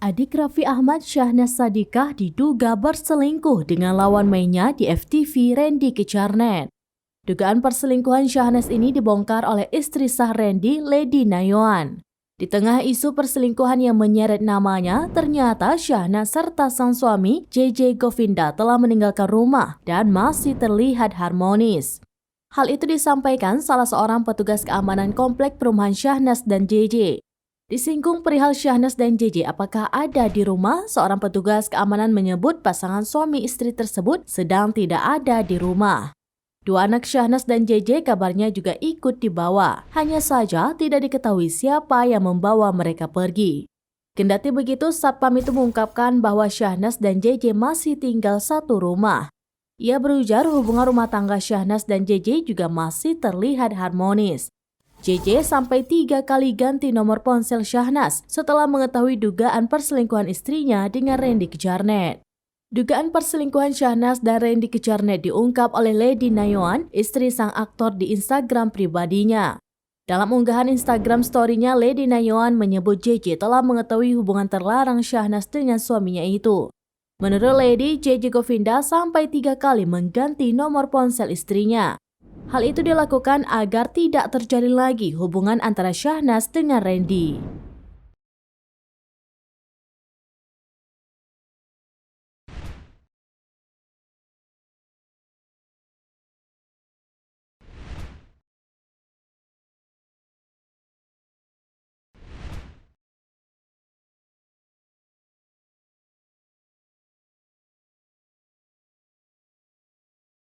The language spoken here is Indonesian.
Adik Raffi Ahmad, Syahnas Sadiqah, diduga berselingkuh dengan lawan mainnya di FTV, Randy Kecharnet. Dugaan perselingkuhan Syahnas ini dibongkar oleh istri sah Randy, Lady Nayoan. Di tengah isu perselingkuhan yang menyeret namanya, ternyata Syahnas serta sang suami, JJ Govinda, telah meninggalkan rumah dan masih terlihat harmonis. Hal itu disampaikan salah seorang petugas keamanan komplek perumahan Syahnas dan JJ. Disinggung perihal Syahnas dan JJ apakah ada di rumah, seorang petugas keamanan menyebut pasangan suami istri tersebut sedang tidak ada di rumah. Dua anak Syahnas dan JJ kabarnya juga ikut dibawa, hanya saja tidak diketahui siapa yang membawa mereka pergi. Kendati begitu, Satpam itu mengungkapkan bahwa Syahnas dan JJ masih tinggal satu rumah. Ia berujar hubungan rumah tangga Syahnas dan JJ juga masih terlihat harmonis. JJ sampai 3 kali ganti nomor ponsel Syahnas setelah mengetahui dugaan perselingkuhan istrinya dengan Randy Kecharnet. Dugaan perselingkuhan Syahnas dan Randy Kecharnet diungkap oleh Lady Nayoan, istri sang aktor, di Instagram pribadinya. Dalam unggahan Instagram story-nya, Lady Nayoan menyebut JJ telah mengetahui hubungan terlarang Syahnas dengan suaminya itu. Menurut Lady, JJ Govinda sampai 3 kali mengganti nomor ponsel istrinya. Hal itu dilakukan agar tidak terjadi lagi hubungan antara Syahnas dengan Randy.